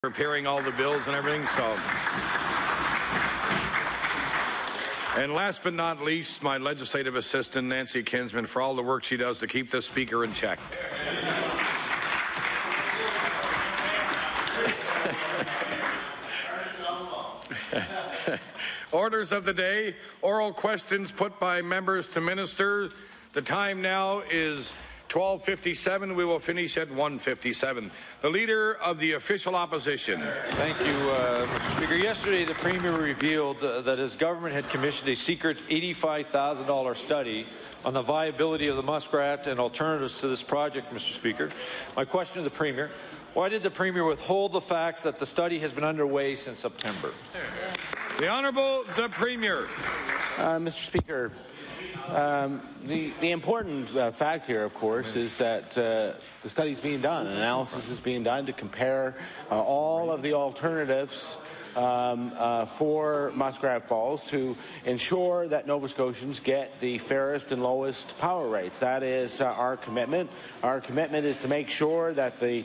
preparing all the bills and everything. So, and last but not least, my legislative assistant, Nancy Kinsman, for all the work she does to keep the Speaker in check. Orders of the day, oral questions put by members to minister. The time now is 12:57. We will finish at 1:57. The Leader of the Official Opposition. Thank you, Mr. Speaker. Yesterday, the Premier revealed that his government had commissioned a secret $85,000 study on the viability of the muskrat and alternatives to this project, Mr. Speaker. My question to the Premier, why did the Premier withhold the facts that the study has been underway since September? The Honourable the Premier. Mr. Speaker, the important fact here, of course, is that the study is being done. An analysis is being done to compare all of the alternatives for Muskrat Falls to ensure that Nova Scotians get the fairest and lowest power rates. That is our commitment. Our commitment is to make sure that the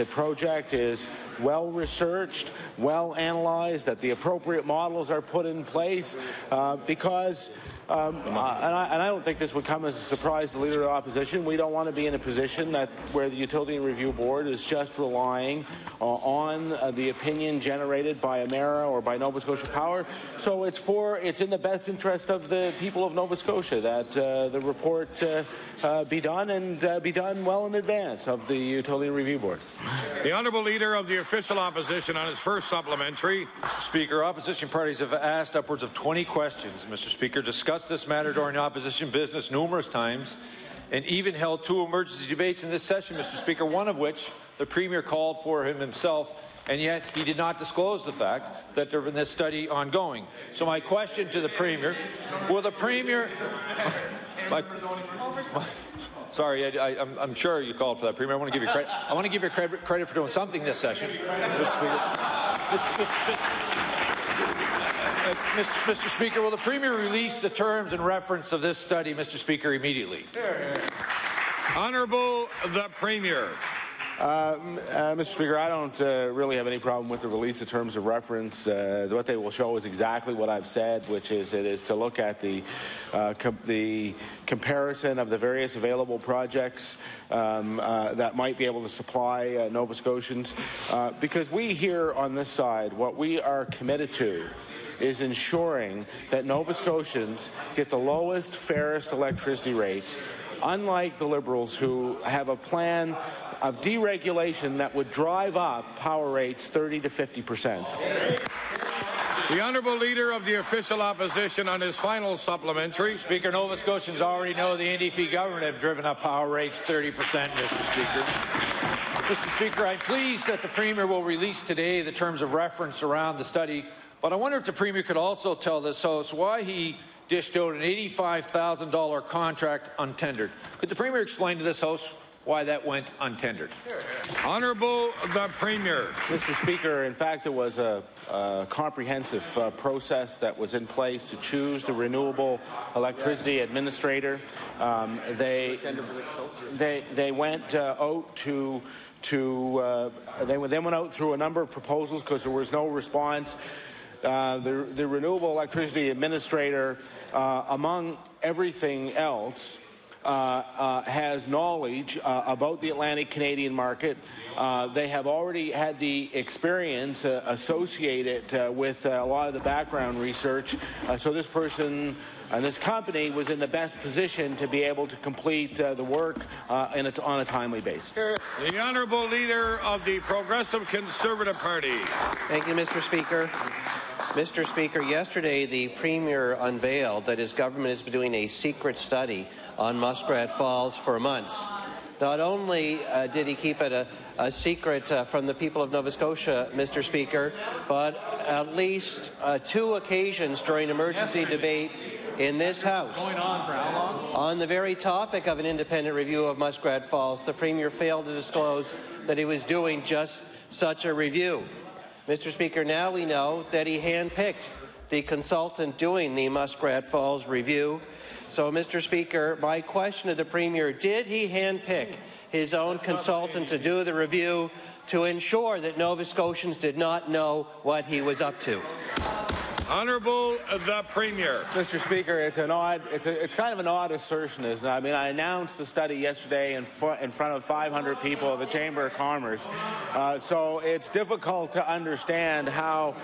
project is well researched, well analyzed, that the appropriate models are put in place, because and I don't think this would come as a surprise to the Leader of the Opposition. We don't want to be in a position where the Utility and Review Board is just relying on the opinion generated by Emera or by Nova Scotia Power. So it's in the best interest of the people of Nova Scotia that the report be done, and be done well in advance of the Utility and Review Board. The Honourable Leader of the Official Opposition on his first supplementary. Mr. Speaker, opposition parties have asked upwards of 20 questions, Mr. Speaker, discussed this matter during opposition business numerous times, and even held 2 emergency debates in this session, Mr. Speaker, one of which the Premier called for himself, and yet he did not disclose the fact that there was this study ongoing. So my question to the Premier, will the Premier... Sorry, I'm sure you called for that, Premier. I want to give you credit. I want to give you credit for doing something this session, Mr. Speaker. Mr. Speaker, will the Premier release the terms and reference of this study, Mr. Speaker, immediately? Honourable the Premier. Mr. Speaker, I don't really have any problem with the release of terms of reference. What they will show is exactly what I've said, which is it is to look at the comparison of the various available projects that might be able to supply Nova Scotians. Because we here on this side, what we are committed to is ensuring that Nova Scotians get the lowest, fairest electricity rates, unlike the Liberals who have a plan of deregulation that would drive up power rates 30 to 50%. The Honourable Leader of the Official Opposition on his final supplementary. Speaker, Nova Scotians already know the NDP government have driven up power rates 30%, Mr. Speaker. Mr. Speaker, I'm pleased that the Premier will release today the terms of reference around the study, but I wonder if the Premier could also tell this House why he dished out an $85,000 contract untendered. Could the Premier explain to this House why that went untendered? Honourable the Premier. Mr. Speaker, in fact, there was a comprehensive process that was in place to choose the renewable electricity administrator. They went out they went out through a number of proposals because there was no response. The renewable electricity administrator, among everything else, has knowledge about the Atlantic Canadian market. They have already had the experience associated with a lot of the background research. So this person and this company was in the best position to be able to complete the work on a timely basis. The Honourable Leader of the Progressive Conservative Party. Thank you, Mr. Speaker. Mr. Speaker, yesterday the Premier unveiled that his government has been doing a secret study on Muskrat Falls for months. Not only did he keep it a secret from the people of Nova Scotia, Mr. Speaker, but at least 2 occasions during emergency debate in this House, on the very topic of an independent review of Muskrat Falls, the Premier failed to disclose that he was doing just such a review. Mr. Speaker, now we know that he handpicked the consultant doing the Muskrat Falls review. So, Mr. Speaker, my question to the Premier, did he handpick his own consultant to do the review to ensure that Nova Scotians did not know what he was up to? Honourable the Premier. Mr. Speaker, it's kind of an odd assertion, isn't it? I mean, I announced the study yesterday in front of 500 people at the Chamber of Commerce, so it's difficult to understand how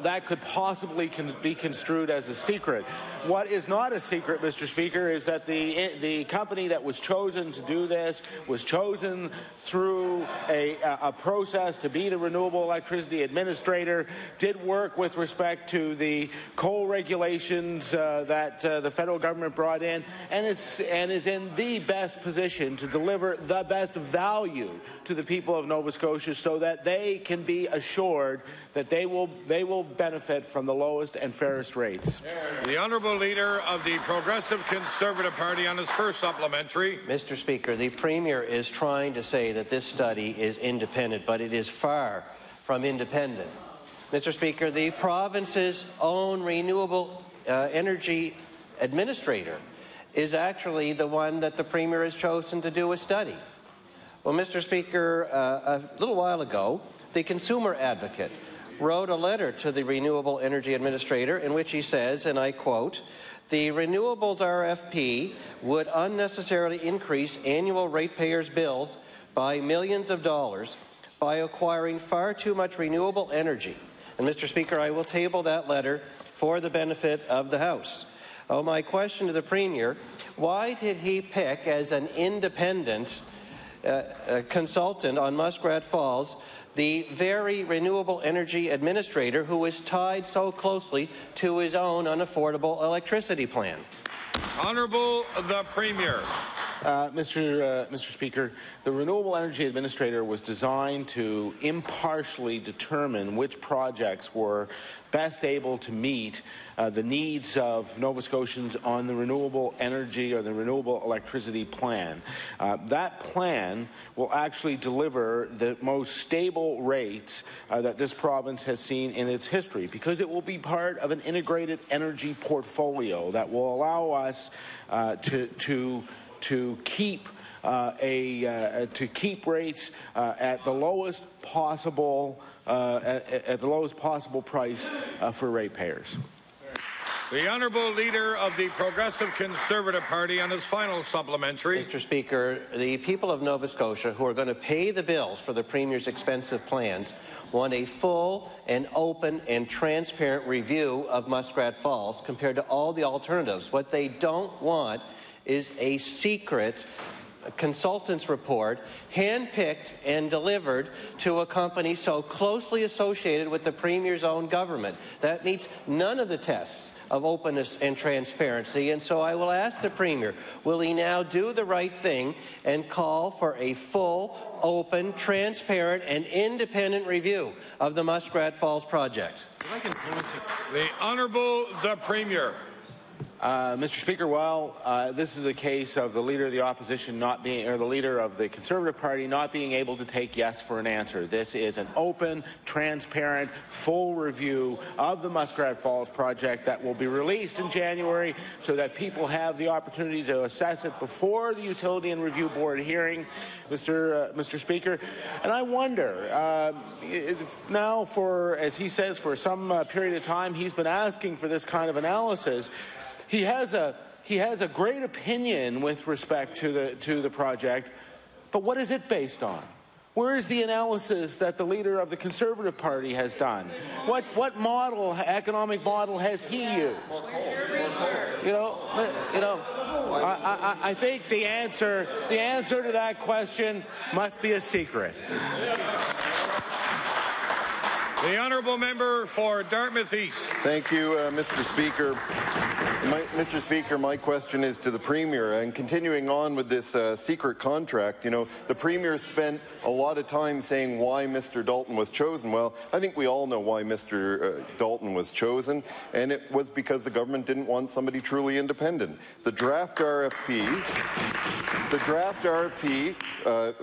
that could possibly be construed as a secret. What is not a secret, Mr. Speaker, is that the company that was chosen to do this was chosen through a process to be the Renewable Electricity Administrator, did work with respect to the coal regulations that the federal government brought in, and is in the best position to deliver the best value to the people of Nova Scotia so that they can be assured that they will benefit from the lowest and fairest rates. The Honourable Leader of the Progressive Conservative Party on his first supplementary. Mr. Speaker, the Premier is trying to say that this study is independent, but it is far from independent. Mr. Speaker, the province's own renewable energy administrator is actually the one that the Premier has chosen to do a study. Well, Mr. Speaker, a little while ago, the consumer advocate wrote a letter to the Renewable Energy Administrator in which he says, and I quote, "The renewables RFP would unnecessarily increase annual ratepayers' bills by millions of dollars by acquiring far too much renewable energy." And Mr. Speaker, I will table that letter for the benefit of the House. Oh, my question to the Premier, why did he pick as an independent consultant on Muskrat Falls the very renewable energy administrator who is tied so closely to his own unaffordable electricity plan? Honourable the Premier. Mr. Speaker, the Renewable Energy Administrator was designed to impartially determine which projects were best able to meet the needs of Nova Scotians on the renewable energy or the renewable electricity plan. That plan will actually deliver the most stable rates that this province has seen in its history, because it will be part of an integrated energy portfolio that will allow us to keep rates at the lowest possible price for ratepayers. The Honourable Leader of the Progressive Conservative Party on his final supplementary. Mr. Speaker, the people of Nova Scotia who are going to pay the bills for the Premier's expensive plans want a full and open and transparent review of Muskrat Falls compared to all the alternatives. What they don't want is a secret consultant's report handpicked and delivered to a company so closely associated with the Premier's own government. That meets none of the tests of openness and transparency, and so I will ask the Premier, will he now do the right thing and call for a full, open, transparent and independent review of the Muskrat Falls project? The Honourable the Premier. Mr. Speaker, this is a case of the Leader of the Opposition not being, or the Leader of the Conservative Party not being able to take yes for an answer. This is an open, transparent, full review of the Muskrat Falls project that will be released in January so that people have the opportunity to assess it before the Utility and Review Board hearing, Mr. Speaker. And I wonder, now as he says, for some period of time, he's been asking for this kind of analysis. He has a great opinion with respect to the project, but what is it based on? Where is the analysis that the Leader of the Conservative Party has done? What economic model has he used? I think the answer to that question must be a secret. The Honourable Member for Dartmouth East. Thank you, Mr. Speaker. Mr. Speaker, my question is to the Premier. And continuing on with this secret contract, the Premier spent a lot of time saying why Mr. Dalton was chosen. Well, I think we all know why Mr. Dalton was chosen, and it was because the government didn't want somebody truly independent. The draft RFP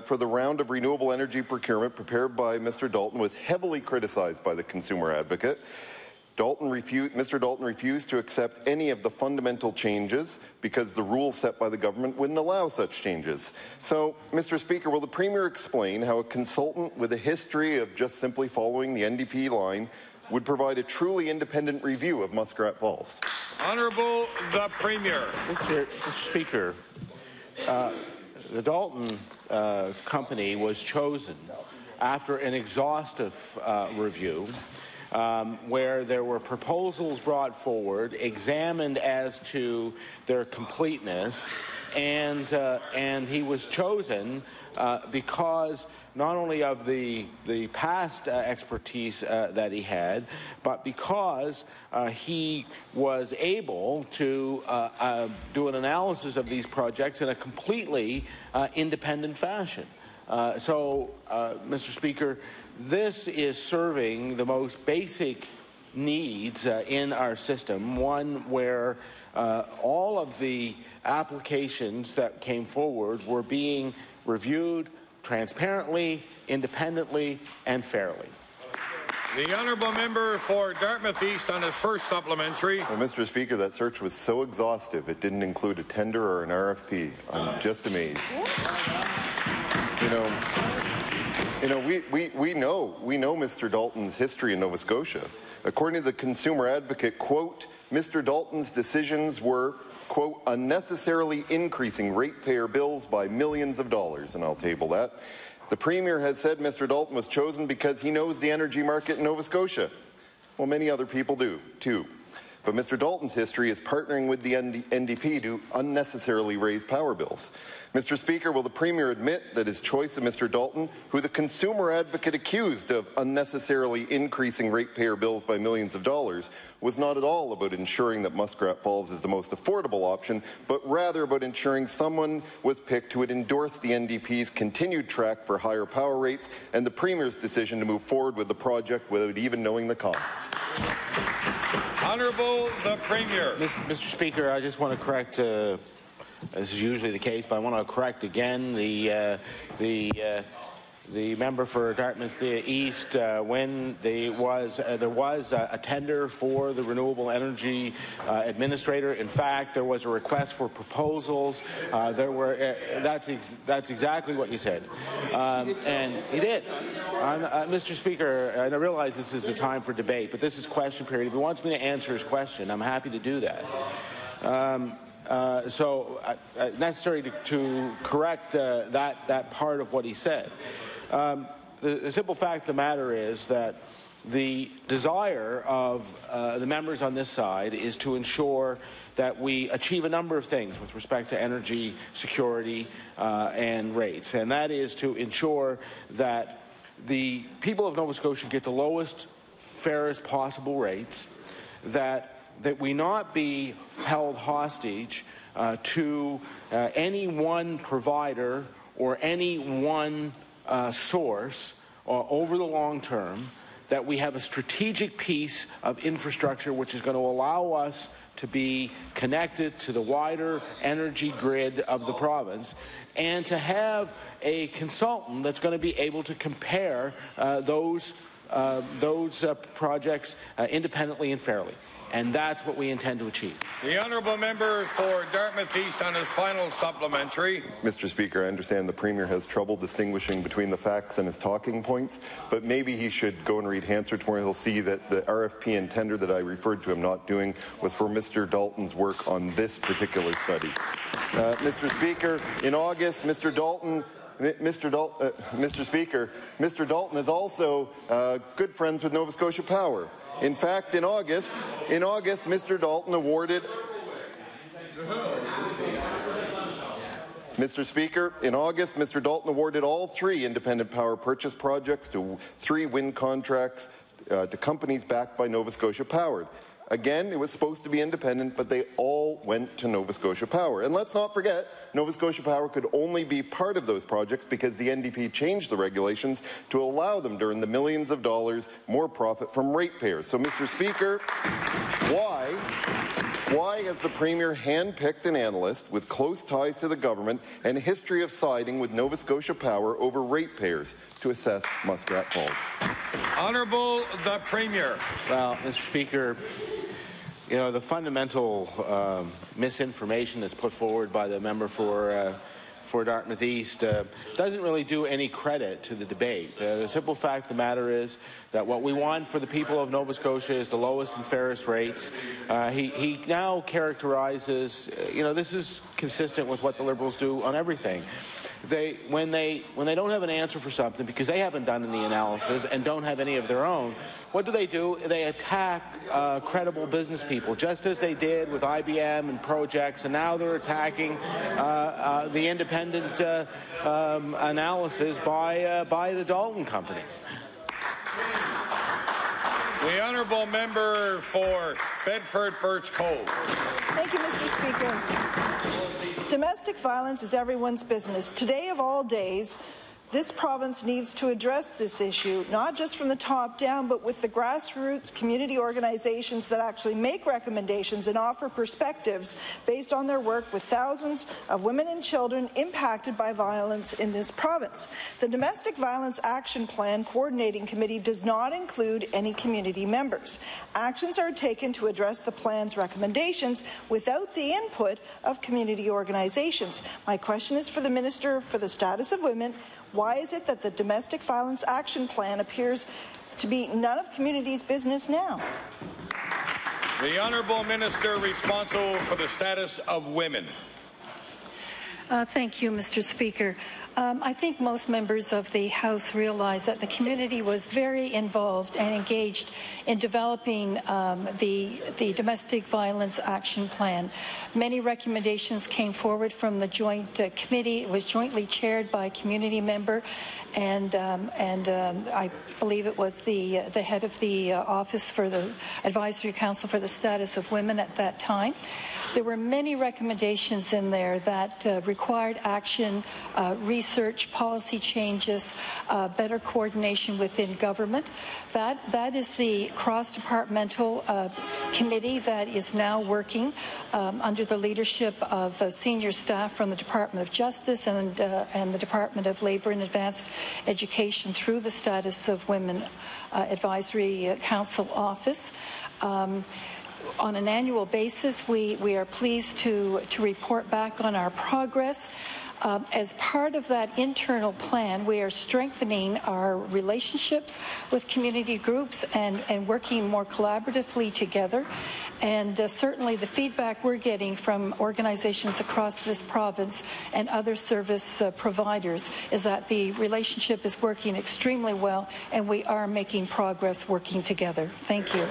for the round of renewable energy procurement prepared by Mr. Dalton was heavily criticized by the consumer advocate. Mr. Dalton refused to accept any of the fundamental changes because the rules set by the government wouldn't allow such changes. So, Mr. Speaker, will the Premier explain how a consultant with a history of just simply following the NDP line would provide a truly independent review of Muskrat Falls? Honourable the Premier. Mr. Speaker, the Dalton company was chosen after an exhaustive review where there were proposals brought forward, examined as to their completeness, and he was chosen because not only of the past expertise that he had, but because he was able to do an analysis of these projects in a completely independent fashion. Mr. Speaker, this is serving the most basic needs in our system, one where all of the applications that came forward were being reviewed transparently, independently, and fairly. The honourable member for Dartmouth East on his first supplementary. Well, Mr. Speaker, that search was so exhaustive it didn't include a tender or an RFP. I'm just amazed. We know Mr. Dalton's history in Nova Scotia. According to the Consumer Advocate, quote, Mr. Dalton's decisions were, quote, unnecessarily increasing ratepayer bills by millions of dollars, and I'll table that. The Premier has said Mr. Dalton was chosen because he knows the energy market in Nova Scotia. Well, many other people do, too. But Mr. Dalton's history is partnering with the NDP to unnecessarily raise power bills. Mr. Speaker, will the Premier admit that his choice of Mr. Dalton, who the Consumer Advocate accused of unnecessarily increasing ratepayer bills by millions of dollars, was not at all about ensuring that Muskrat Falls is the most affordable option, but rather about ensuring someone was picked who would endorse the NDP's continued track for higher power rates and the Premier's decision to move forward with the project without even knowing the costs? Honourable the Premier. Mr. Speaker, I just want to correct, this is usually the case, but I want to correct again the member for Dartmouth East when there was a tender for the renewable energy administrator. In fact, there was a request for proposals. That's exactly what you said, and he did. Mr. Speaker, and I realize this is a time for debate, but this is question period. If he wants me to answer his question, I'm happy to do that. Necessary to correct that part of what he said. The simple fact of the matter is that the desire of the members on this side is to ensure that we achieve a number of things with respect to energy security and rates, and that is to ensure that the people of Nova Scotia get the lowest, fairest possible rates, that we not be held hostage to any one provider or any one source over the long term, that we have a strategic piece of infrastructure which is going to allow us to be connected to the wider energy grid of the province, and to have a consultant that's going to be able to compare those projects independently and fairly. And that's what we intend to achieve. The honourable member for Dartmouth East on his final supplementary. Mr. Speaker, I understand the Premier has trouble distinguishing between the facts and his talking points, but maybe he should go and read Hansard tomorrow. He'll see that the RFP and tender that I referred to him not doing was for Mr. Dalton's work on this particular study. Mr. Speaker, in August, Mr. Speaker, Mr. Dalton is also good friends with Nova Scotia Power. In fact, in August, Mr. Dalton awarded. Mr. Speaker, in August, Mr. Dalton awarded all 3 independent power purchase projects to 3 wind contracts to companies backed by Nova Scotia Power. Again, it was supposed to be independent, but they all went to Nova Scotia Power. And let's not forget, Nova Scotia Power could only be part of those projects because the NDP changed the regulations to allow them to earn the millions of dollars more profit from ratepayers. So, Mr. Speaker, Why has the Premier handpicked an analyst with close ties to the government and a history of siding with Nova Scotia Power over ratepayers to assess Muskrat Falls? Honourable the Premier. Well, Mr. Speaker, you know, the fundamental misinformation that's put forward by the member for Dartmouth East doesn't really do any credit to the debate. The simple fact of the matter is that what we want for the people of Nova Scotia is the lowest and fairest rates. He now characterizes, you know, this is consistent with what the Liberals do on everything. When they don't have an answer for something because they haven't done any analysis and don't have any of their own, what do? They attack credible business people, just as they did with IBM and Projects, and now they're attacking the independent analysis by the Dalton Company. The honourable member for Bedford Birch Cove. Thank you, Mr. Speaker. Domestic violence is everyone's business. Today of all days, this province needs to address this issue, not just from the top down, but with the grassroots community organizations that actually make recommendations and offer perspectives based on their work with thousands of women and children impacted by violence in this province. The Domestic Violence Action Plan Coordinating Committee does not include any community members. Actions are taken to address the plan's recommendations without the input of community organizations. My question is for the Minister for the Status of Women. Why is it that the Domestic Violence Action Plan appears to be none of community's business now? The Honourable Minister responsible for the status of women. Thank you, Mr. Speaker. I think most members of the House realize that the community was very involved and engaged in developing the Domestic Violence Action Plan. Many recommendations came forward from the joint committee. It was jointly chaired by a community member, and I believe it was the head of the Office for the Advisory Council for the Status of Women at that time. There were many recommendations in there that required action, research, policy changes, better coordination within government. That is the cross-departmental committee that is now working under the leadership of senior staff from the Department of Justice and the Department of Labour and Advanced Education through the Status of Women Advisory Council Office. On an annual basis, we are pleased to report back on our progress. As part of that internal plan, we are strengthening our relationships with community groups and working more collaboratively together. And certainly the feedback we're getting from organizations across this province and other service providers is that the relationship is working extremely well, and we are making progress working together. Thank you.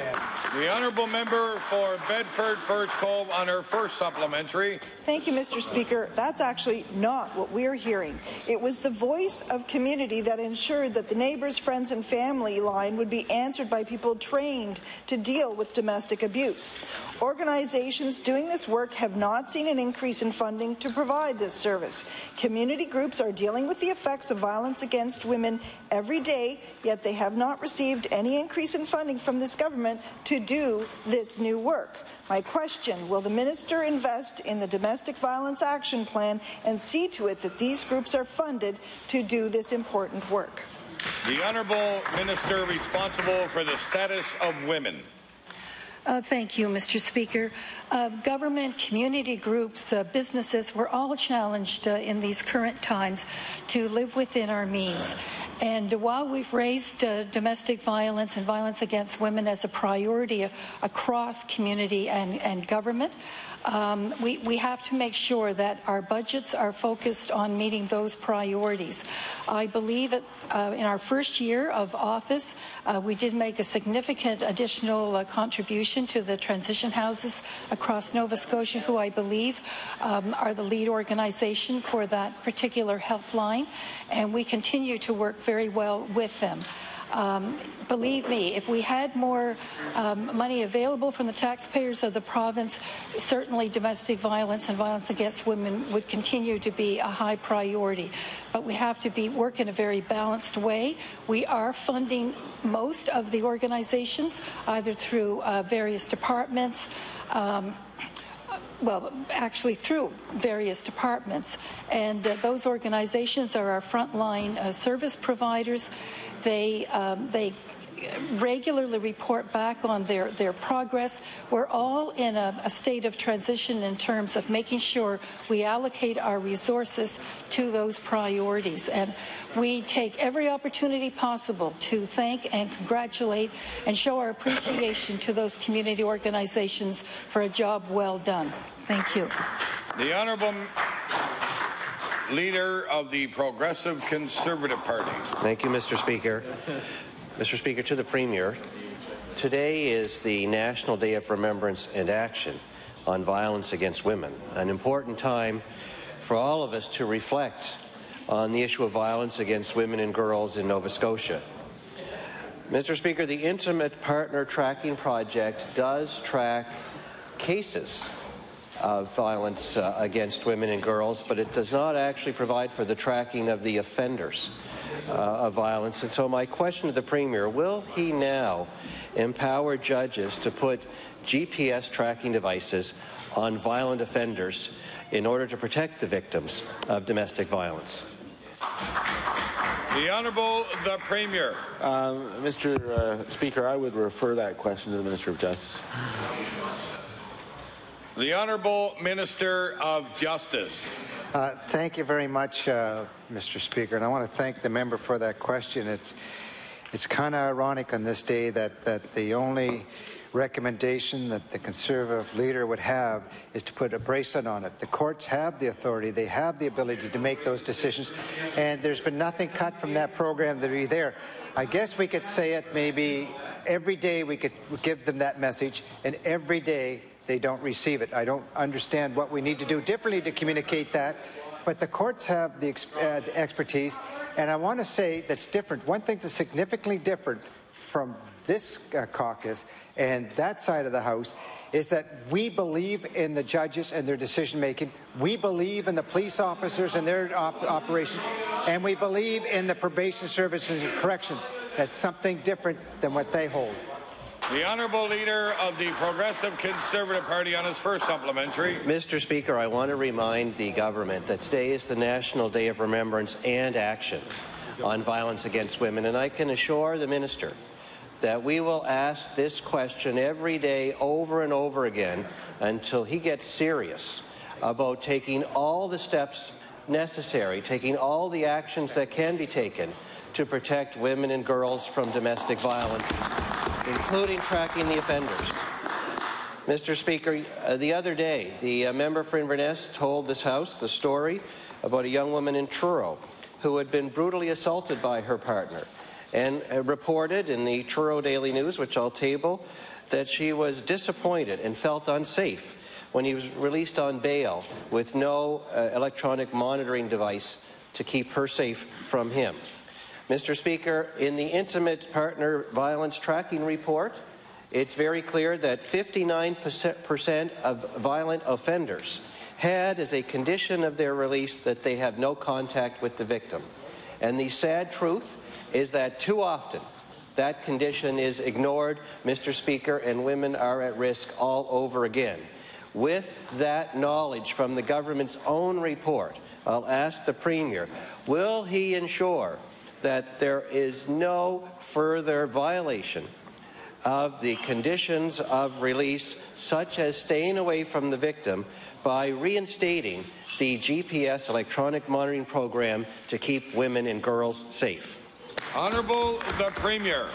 The honourable member for Bedford Birch Cove on her first supplementary. Thank you, Mr. Speaker. That's actually not what we're hearing. It was the voice of community that ensured that the neighbours, friends and family line would be answered by people trained to deal with domestic abuse. Organizations doing this work have not seen an increase in funding to provide this service. Community groups are dealing with the effects of violence against women every day, yet they have not received any increase in funding from this government to do this new work. My question, will the minister invest in the Domestic Violence Action Plan and see to it that these groups are funded to do this important work? The Honourable Minister responsible for the status of women. Thank you, Mr. Speaker. Government, community groups, businesses, we're all challenged in these current times to live within our means. And while we've raised domestic violence and violence against women as a priority across community and government, we have to make sure that our budgets are focused on meeting those priorities. I believe in our first year of office, we did make a significant additional contribution to the transition houses across Nova Scotia, who I believe are the lead organization for that particular helpline, and we continue to work very well with them. Believe me, if we had more money available from the taxpayers of the province, certainly domestic violence and violence against women would continue to be a high priority. But we have to work in a very balanced way. We are funding most of the organizations, either through various departments, well, actually through various departments. And those organizations are our frontline service providers. They regularly report back on their progress. We're all in a state of transition in terms of making sure we allocate our resources to those priorities. And we take every opportunity possible to thank and congratulate and show our appreciation to those community organizations for a job well done. Thank you. The Honourable Leader of the Progressive Conservative Party. Thank you, Mr. Speaker. Mr. Speaker, to the Premier, today is the National Day of Remembrance and Action on Violence Against Women, an important time for all of us to reflect on the issue of violence against women and girls in Nova Scotia. Mr. Speaker, the Intimate Partner Tracking Project does track cases of violence against women and girls, but it does not actually provide for the tracking of the offenders of violence. And so my question to the Premier, will he now empower judges to put GPS tracking devices on violent offenders in order to protect the victims of domestic violence? The Honourable the Premier. Mr. Speaker, I would refer that question to the Minister of Justice. The Honourable Minister of Justice. Thank you very much, Mr. Speaker, and I want to thank the member for that question. It's kind of ironic on this day that the only recommendation that the Conservative leader would have is to put a bracelet on it. The courts have the authority, they have the ability to make those decisions, and there's been nothing cut from that program to be there. I guess we could say it maybe every day we could give them that message, and every day they don't receive it. I don't understand what we need to do differently to communicate that, but the courts have the expertise, and I want to say that's different. One thing that's significantly different from this caucus and that side of the House is that we believe in the judges and their decision-making. We believe in the police officers and their operations, and we believe in the probation services and corrections. That's something different than what they hold. The Honourable Leader of the Progressive Conservative Party on his first supplementary. Mr. Speaker, I want to remind the government that today is the National Day of Remembrance and Action on Violence Against Women, and I can assure the Minister that we will ask this question every day over and over again until he gets serious about taking all the steps necessary, taking all the actions that can be taken to protect women and girls from domestic violence, including tracking the offenders. Mr. Speaker, the other day, the member for Inverness told this House the story about a young woman in Truro who had been brutally assaulted by her partner, and reported in the Truro Daily News, which I'll table, that she was disappointed and felt unsafe when he was released on bail with no electronic monitoring device to keep her safe from him. Mr. Speaker, in the Intimate Partner Violence Tracking Report, it's very clear that 59% of violent offenders had as a condition of their release that they have no contact with the victim. And the sad truth is that too often that condition is ignored, Mr. Speaker, and women are at risk all over again. With that knowledge from the government's own report, I'll ask the Premier, will he ensure that there is no further violation of the conditions of release, such as staying away from the victim, by reinstating the GPS electronic monitoring program to keep women and girls safe? Honourable the Premier.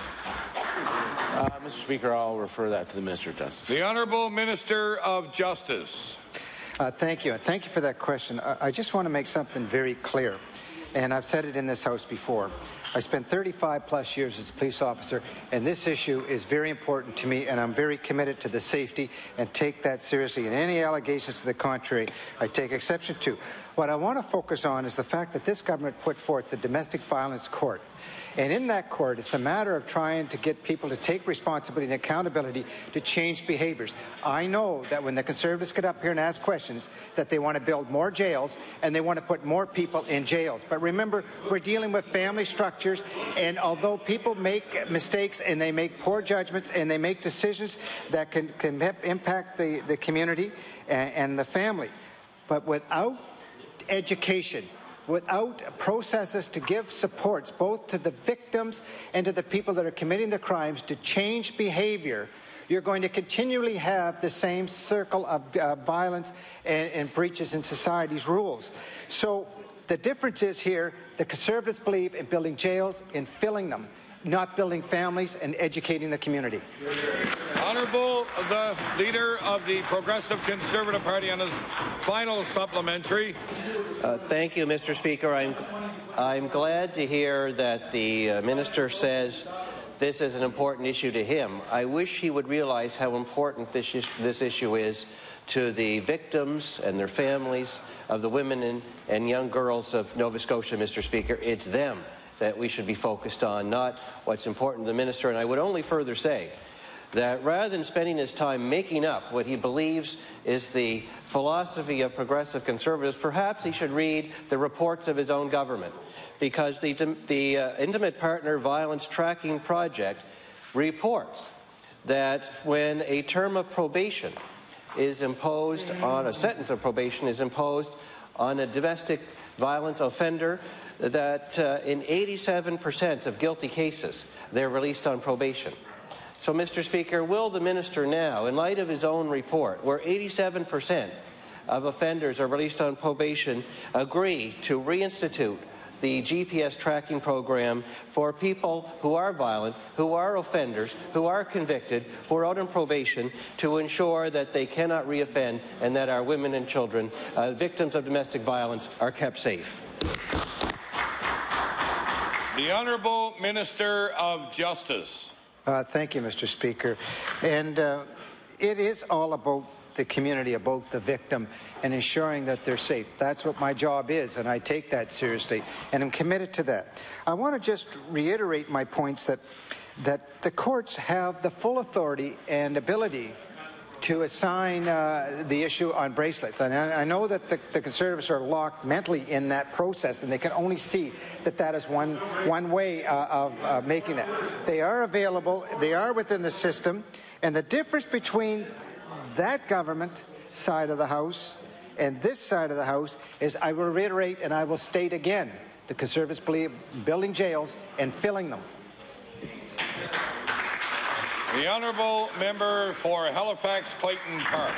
Mr. Speaker, I'll refer that to the Minister of Justice. The Honourable Minister of Justice. Thank you. Thank you for that question. I just want to make something very clear, and I've said it in this House before. I spent 35-plus years as a police officer, and this issue is very important to me, and I'm very committed to the safety and take that seriously. And any allegations to the contrary, I take exception to. What I want to focus on is the fact that this government put forth the Domestic Violence Court. And in that court, it's a matter of trying to get people to take responsibility and accountability to change behaviors. I know that when the Conservatives get up here and ask questions, that they want to build more jails and they want to put more people in jails. But remember, we're dealing with family structures, and although people make mistakes and they make poor judgments and they make decisions that can impact the community and the family, but without education, without processes to give supports both to the victims and to the people that are committing the crimes to change behavior, you're going to continually have the same circle of violence and breaches in society's rules. So the difference is here, the Conservatives believe in building jails and filling them, not building families and educating the community. Honourable, the Leader of the Progressive Conservative Party on his final supplementary. Thank you, Mr. Speaker. I'm glad to hear that the Minister says this is an important issue to him. I wish he would realize how important this issue is to the victims and their families of the women and young girls of Nova Scotia, Mr. Speaker. It's them that we should be focused on, not what's important to the Minister. And I would only further say that rather than spending his time making up what he believes is the philosophy of progressive Conservatives, perhaps he should read the reports of his own government, because the Intimate Partner Violence Tracking Project reports that when a term of probation is imposed on a sentence of probation is imposed on a domestic violence offender, that in 87% of guilty cases they're released on probation. So, Mr. Speaker, will the Minister now, in light of his own report, where 87% of offenders are released on probation, agree to reinstitute the GPS tracking program for people who are violent, who are offenders, who are convicted, who are out on probation, to ensure that they cannot reoffend and that our women and children, victims of domestic violence, are kept safe? The Honourable Minister of Justice. Thank you, Mr. Speaker. And it is all about the community, about the victim, and ensuring that they're safe. That's what my job is, and I take that seriously, and I'm committed to that. I want to just reiterate my points that the courts have the full authority and ability to assign the issue on bracelets. And I know that the Conservatives are locked mentally in that process, and they can only see that that is one way of making it. They are available, they are within the system, and the difference between that government side of the House and this side of the House is, I will reiterate and I will state again, the Conservatives believe in building jails and filling them. The Honourable Member for Halifax Clayton Park.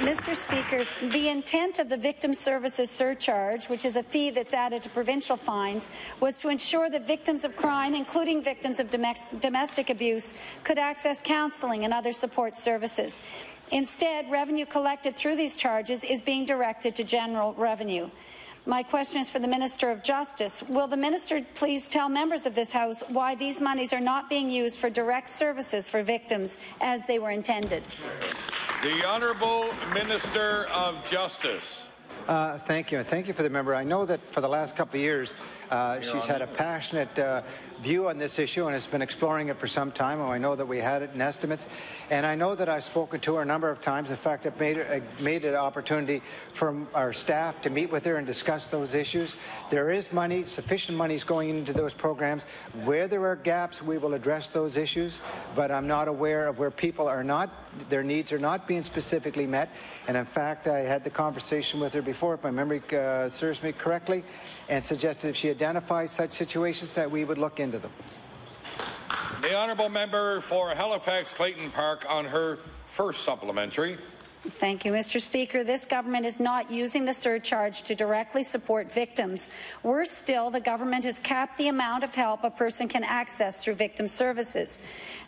Mr. Speaker, the intent of the Victim Services Surcharge, which is a fee that's added to provincial fines, was to ensure that victims of crime, including victims of domestic abuse, could access counselling and other support services. Instead, revenue collected through these charges is being directed to general revenue. My question is for the Minister of Justice. Will the Minister please tell members of this House why these monies are not being used for direct services for victims as they were intended? The Honourable Minister of Justice. Thank you. And thank you for the member. I know that for the last couple of years, she's had a passionate view on this issue and has been exploring it for some time. And I know that we had it in estimates. And I know that I've spoken to her a number of times. In fact, I've made it an opportunity for our staff to meet with her and discuss those issues. There is money, sufficient money is going into those programs. Where there are gaps, we will address those issues. But I'm not aware of where people are not, their needs are not being specifically met. And in fact, I had the conversation with her before, if my memory serves me correctly, and suggested if she identifies such situations that we would look into them. The Honourable Member for Halifax Clayton Park on her first supplementary. Thank you, Mr. Speaker. This government is not using the surcharge to directly support victims. Worse still, the government has capped the amount of help a person can access through victim services.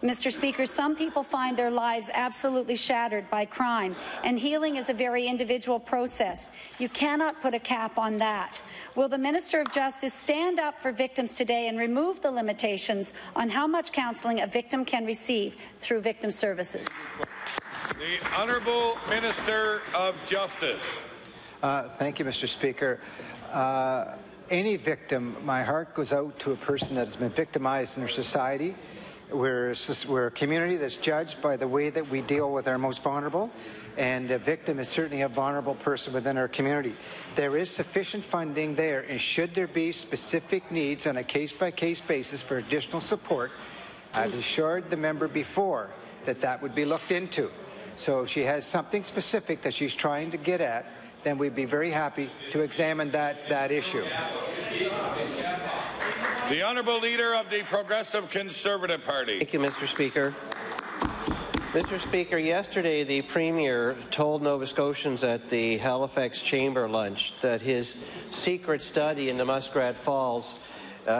Mr. Speaker, some people find their lives absolutely shattered by crime, and healing is a very individual process. You cannot put a cap on that. Will the Minister of Justice stand up for victims today and remove the limitations on how much counselling a victim can receive through victim services? The Honourable Minister of Justice. Thank you, Mr. Speaker. any victim, my heart goes out to a person that has been victimized in our society. We're a community that's judged by the way that we deal with our most vulnerable, and a victim is certainly a vulnerable person within our community. There is sufficient funding there, and should there be specific needs on a case-by-case basis for additional support, I've assured the member before that that would be looked into. So if she has something specific that she's trying to get at, then we'd be very happy to examine that issue. The Honourable Leader of the Progressive Conservative Party. Thank you, Mr. Speaker. Mr. Speaker, yesterday the Premier told Nova Scotians at the Halifax Chamber lunch that his secret study into Muskrat Falls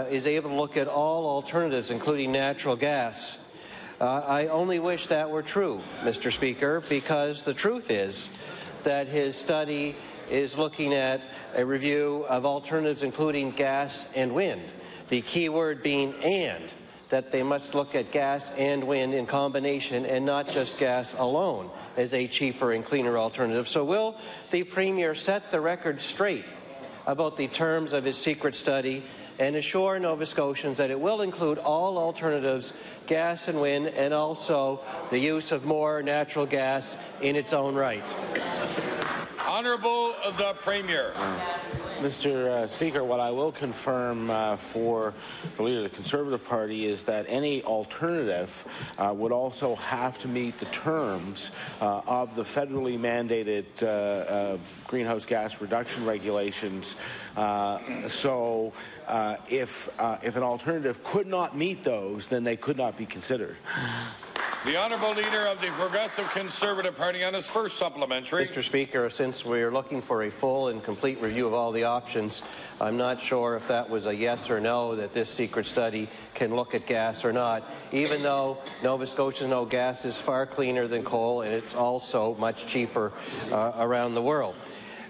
is able to look at all alternatives, including natural gas. I only wish that were true, Mr. Speaker, because the truth is that his study is looking at a review of alternatives, including gas and wind. The key word being "and," that they must look at gas and wind in combination and not just gas alone as a cheaper and cleaner alternative. So will the Premier set the record straight about the terms of his secret study and assure Nova Scotians that it will include all alternatives, gas and wind, and also the use of more natural gas in its own right? Honourable the Premier. Mr. Speaker, what I will confirm for the Leader of the Conservative Party is that any alternative would also have to meet the terms of the federally mandated greenhouse gas reduction regulations. So if an alternative could not meet those, then they could not be considered. The Honourable Leader of the Progressive Conservative Party on his first supplementary. Mr. Speaker, since we're looking for a full and complete review of all the options, I'm not sure if that was a yes or no, that this secret study can look at gas or not, even though Nova Scotians know gas is far cleaner than coal and it's also much cheaper around the world.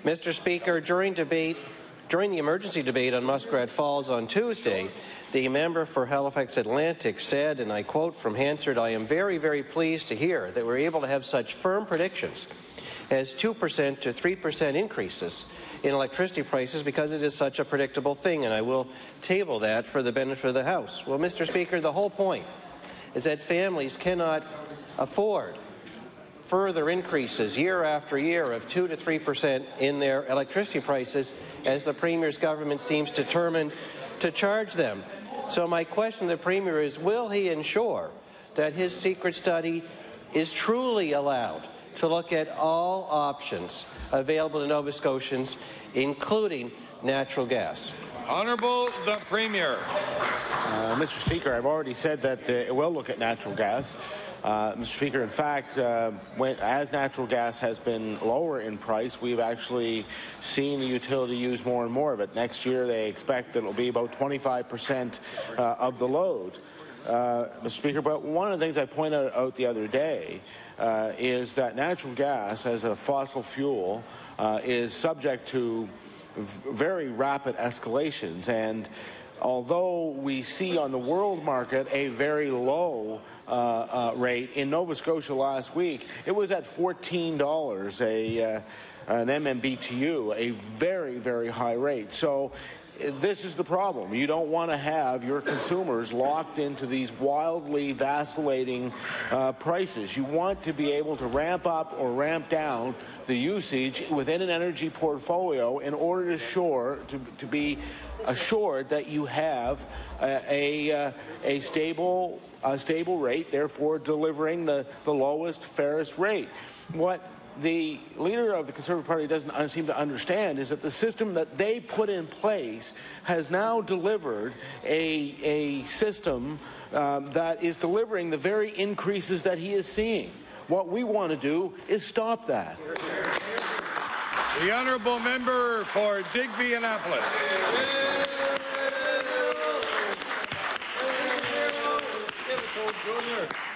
Mr. Speaker, during the emergency debate on Muskrat Falls on Tuesday, the member for Halifax Atlantic said, and I quote from Hansard, "I am very, very pleased to hear that we're able to have such firm predictions as 2% to 3% increases in electricity prices because it is such a predictable thing, and I will table that for the benefit of the House." Well, Mr. Speaker, the whole point is that families cannot afford further increases year after year of 2 to 3% in their electricity prices as the Premier's government seems determined to charge them. So my question to the Premier is, will he ensure that his secret study is truly allowed to look at all options available to Nova Scotians, including natural gas? Honourable the Premier. Mr. Speaker, I've already said that it will look at natural gas. Mr. Speaker, in fact, as natural gas has been lower in price, we've actually seen the utility use more and more of it. Next year, they expect that it will be about 25% of the load. Mr. Speaker, but one of the things I pointed out the other day is that natural gas as a fossil fuel is subject to very rapid escalations, and although we see on the world market a very low rate, in Nova Scotia last week it was at $14 an MMBTU, a very, very high rate. So this is the problem. You don't want to have your consumers locked into these wildly vacillating prices. You want to be able to ramp up or ramp down the usage within an energy portfolio in order to be assured that you have a stable rate, therefore delivering the lowest, fairest rate. What the Leader of the Conservative Party doesn't seem to understand is that the system that they put in place has now delivered a system that is delivering the very increases that he is seeing. What we want to do is stop that. The Honourable Member for Digby Annapolis.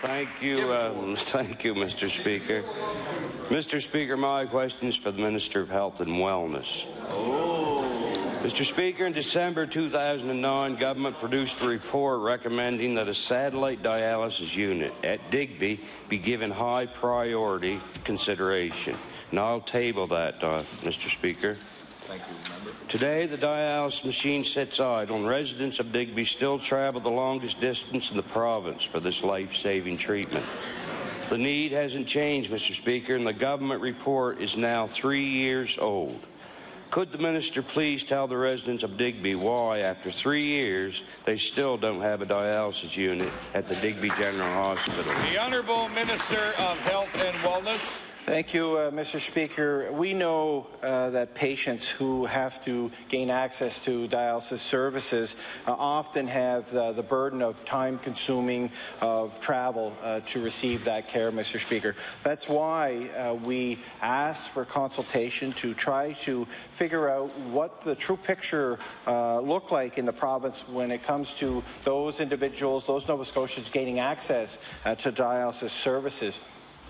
Thank you, Mr. Speaker. Mr. Speaker, my question is for the Minister of Health and Wellness. Mr. Speaker, in December 2009, government produced a report recommending that a satellite dialysis unit at Digby be given high priority consideration. And I'll table that, Mr. Speaker. Thank you, member. Today, the dialysis machine sits idle, and residents of Digby still travel the longest distance in the province for this life-saving treatment. The need hasn't changed, Mr. Speaker, and the government report is now 3 years old. Could the minister please tell the residents of Digby why, after 3 years, they still don't have a dialysis unit at the Digby General Hospital? The Honourable Minister of Health and Wellness. Thank you, Mr. Speaker. We know that patients who have to gain access to dialysis services often have the burden of time-consuming of travel to receive that care, Mr. Speaker. That's why we asked for consultation to try to figure out what the true picture looked like in the province when it comes to those individuals, those Nova Scotians gaining access to dialysis services.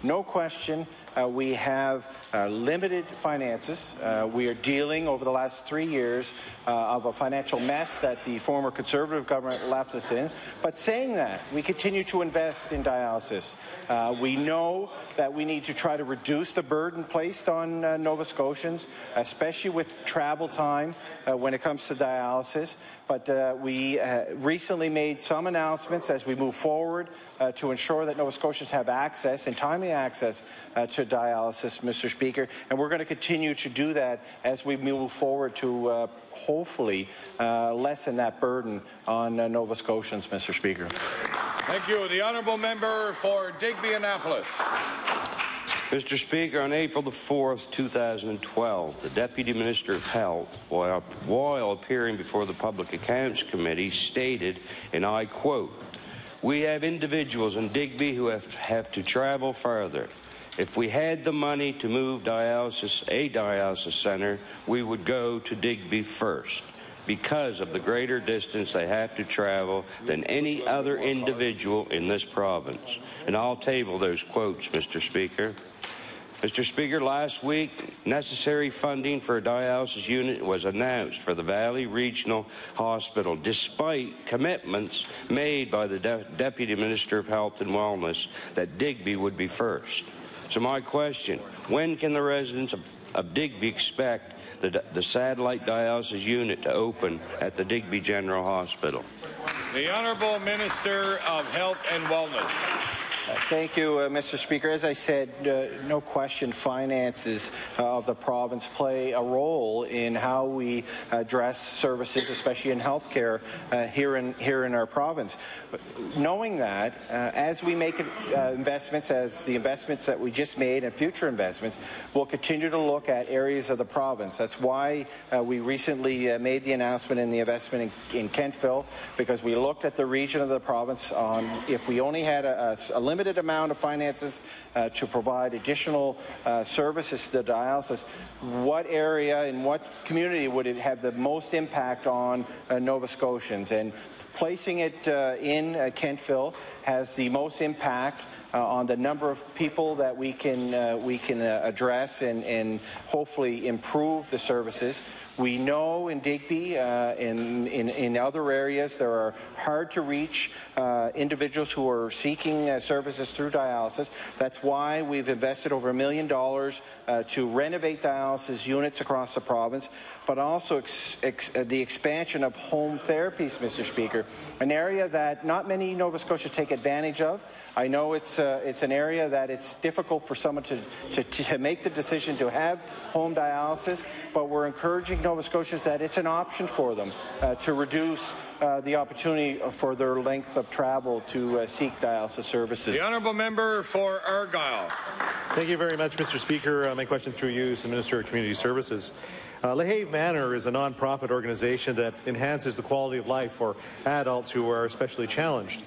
No question, we have limited finances. We are dealing over the last 3 years of a financial mess that the former Conservative government left us in. But saying that, we continue to invest in dialysis. We know that we need to try to reduce the burden placed on Nova Scotians, especially with travel time when it comes to dialysis. But we recently made some announcements as we move forward to ensure that Nova Scotians have access and timely access to dialysis, Mr. Speaker. And we're going to continue to do that as we move forward to hopefully lessen that burden on Nova Scotians, Mr. Speaker. Thank you. The Honourable Member for Digby-Annapolis. Mr. Speaker, on April the 4th, 2012, the Deputy Minister of Health, while appearing before the Public Accounts Committee, stated, and I quote, "We have individuals in Digby who have to travel further. If we had the money to move a dialysis center, we would go to Digby first, because of the greater distance they have to travel than any other individual in this province." And I'll table those quotes, Mr. Speaker. Mr. Speaker, last week, necessary funding for a dialysis unit was announced for the Valley Regional Hospital, despite commitments made by the Deputy Minister of Health and Wellness that Digby would be first. So my question, when can the residents of Digby expect the satellite dialysis unit to open at the Digby General Hospital? The Honourable Minister of Health and Wellness. Thank you, Mr. Speaker. As I said, no question, finances of the province play a role in how we address services, especially in healthcare here in our province. But knowing that, as we make investments, as the investments that we just made and future investments, we'll continue to look at areas of the province. That's why we recently made the announcement in the investment in Kentville, because we looked at the region of the province on if we only had a limited amount of finances to provide additional services to the dialysis, what area and what community would it have the most impact on Nova Scotians? And placing it in Kentville has the most impact on the number of people that we can address and hopefully improve the services. We know in Digby, in other areas, there are hard-to-reach individuals who are seeking services through dialysis. That's why we've invested over $1 million to renovate dialysis units across the province, but also the expansion of home therapies, Mr. Speaker, an area that not many Nova Scotians take advantage of. I know it's an area that it's difficult for someone to make the decision to have home dialysis, but we're encouraging Nova Scotians that it's an option for them to reduce the opportunity for their length of travel to seek dialysis services. The Honourable Member for Argyll. Thank you very much, Mr. Speaker. My question through you is the Minister of Community Services. Lehave Manor is a non-profit organization that enhances the quality of life for adults who are especially challenged.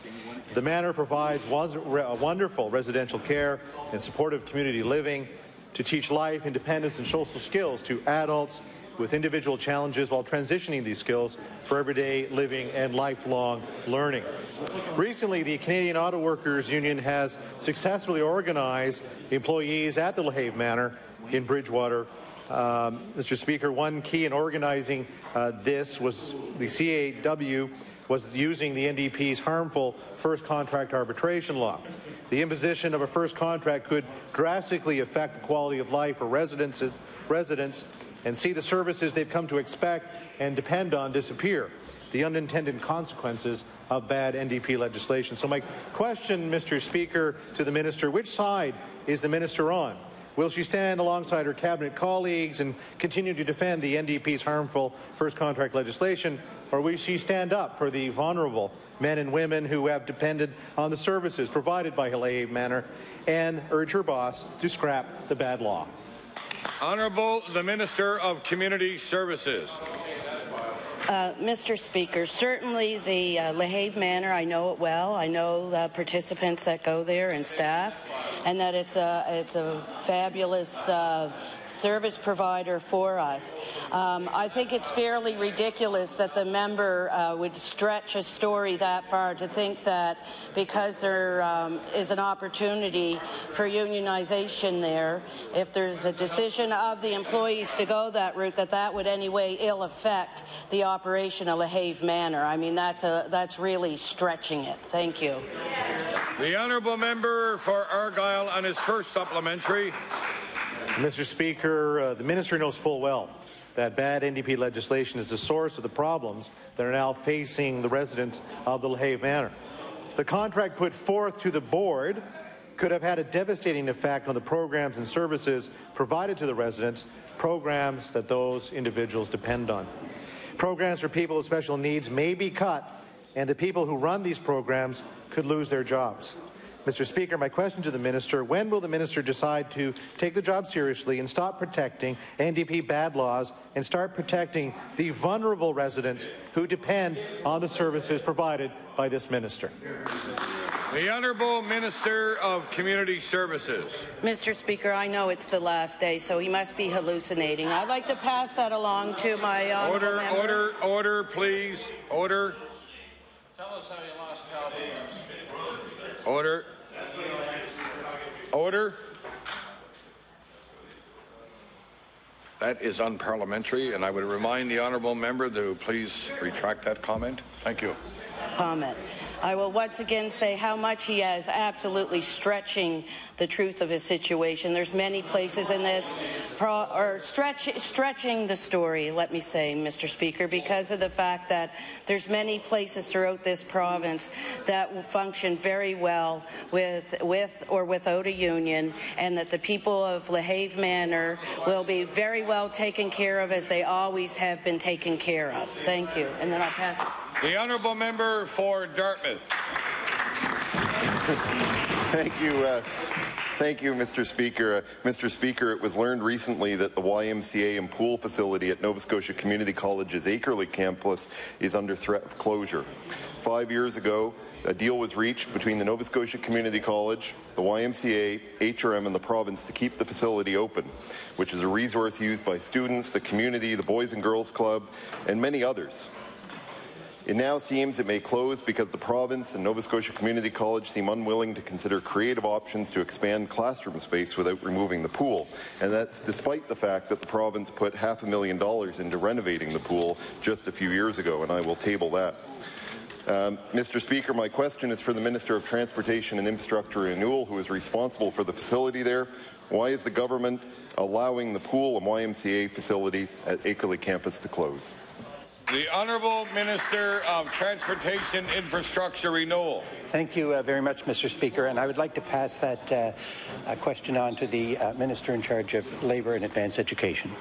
The Manor provides wonderful residential care and supportive community living to teach life, independence, and social skills to adults with individual challenges while transitioning these skills for everyday living and lifelong learning. Recently, the Canadian Auto Workers Union has successfully organized employees at the Lehave Manor in Bridgewater. Mr. Speaker, one key in organizing this was the CAW was using the NDP's harmful first contract arbitration law. The imposition of a first contract could drastically affect the quality of life for residents and see the services they've come to expect and depend on disappear. The unintended consequences of bad NDP legislation. So my question, Mr. Speaker, to the Minister, which side is the Minister on? Will she stand alongside her Cabinet colleagues and continue to defend the NDP's harmful first contract legislation, or will she stand up for the vulnerable men and women who have depended on the services provided by Lehave Manor and urge her boss to scrap the bad law? Honourable the Minister of Community Services. Mr. Speaker, certainly the Lehave Manor, I know it well. I know the participants that go there and staff, and that it's a fabulous service provider for us. I think it's fairly ridiculous that the member would stretch a story that far to think that because there is an opportunity for unionization there, if there's a decision of the employees to go that route, that would anyway ill affect the operation of Lehave Manor. I mean, that's really stretching it. Thank you. The honourable member for Argyll on his first supplementary. Mr. Speaker, the Minister knows full well that bad NDP legislation is the source of the problems that are now facing the residents of the Lehave Manor. The contract put forth to the board could have had a devastating effect on the programs and services provided to the residents, programs that those individuals depend on. Programs for people with special needs may be cut, and the people who run these programs could lose their jobs. Mr. Speaker, my question to the Minister, when will the Minister decide to take the job seriously and stop protecting NDP bad laws and start protecting the vulnerable residents who depend on the services provided by this Minister? The Honourable Minister of Community Services. Mr. Speaker, I know it's the last day, so he must be hallucinating. I'd like to pass that along to my honourable member. Order, please. Order. Tell us how you lost Talbot. Order. Order. That is unparliamentary, and I would remind the honourable member to please retract that comment. Thank you. Comment. I will once again say how much he is absolutely stretching the truth of his situation. There's many places in this, stretching the story, let me say, Mr. Speaker, because of the fact that there's many places throughout this province that will function very well with or without a union, and that the people of Lehave Manor will be very well taken care of as they always have been taken care of. Thank you. And then I'll pass. The honourable member for Dartmouth. Thank you, Mr. Speaker. Mr. Speaker, it was learned recently that the YMCA and pool facility at Nova Scotia Community College's Akerley campus is under threat of closure. 5 years ago, a deal was reached between the Nova Scotia Community College, the YMCA, HRM, and the province to keep the facility open, which is a resource used by students, the community, the Boys and Girls Club, and many others. It now seems it may close because the province and Nova Scotia Community College seem unwilling to consider creative options to expand classroom space without removing the pool. And that's despite the fact that the province put $500,000 into renovating the pool just a few years ago, and I will table that. Mr. Speaker, my question is for the Minister of Transportation and Infrastructure Renewal, who is responsible for the facility there. Why is the government allowing the pool and YMCA facility at Akerley campus to close? The Honourable Minister of Transportation, Infrastructure Renewal. Thank you very much, Mr. Speaker, and I would like to pass that question on to the Minister in charge of Labour and Advanced Education.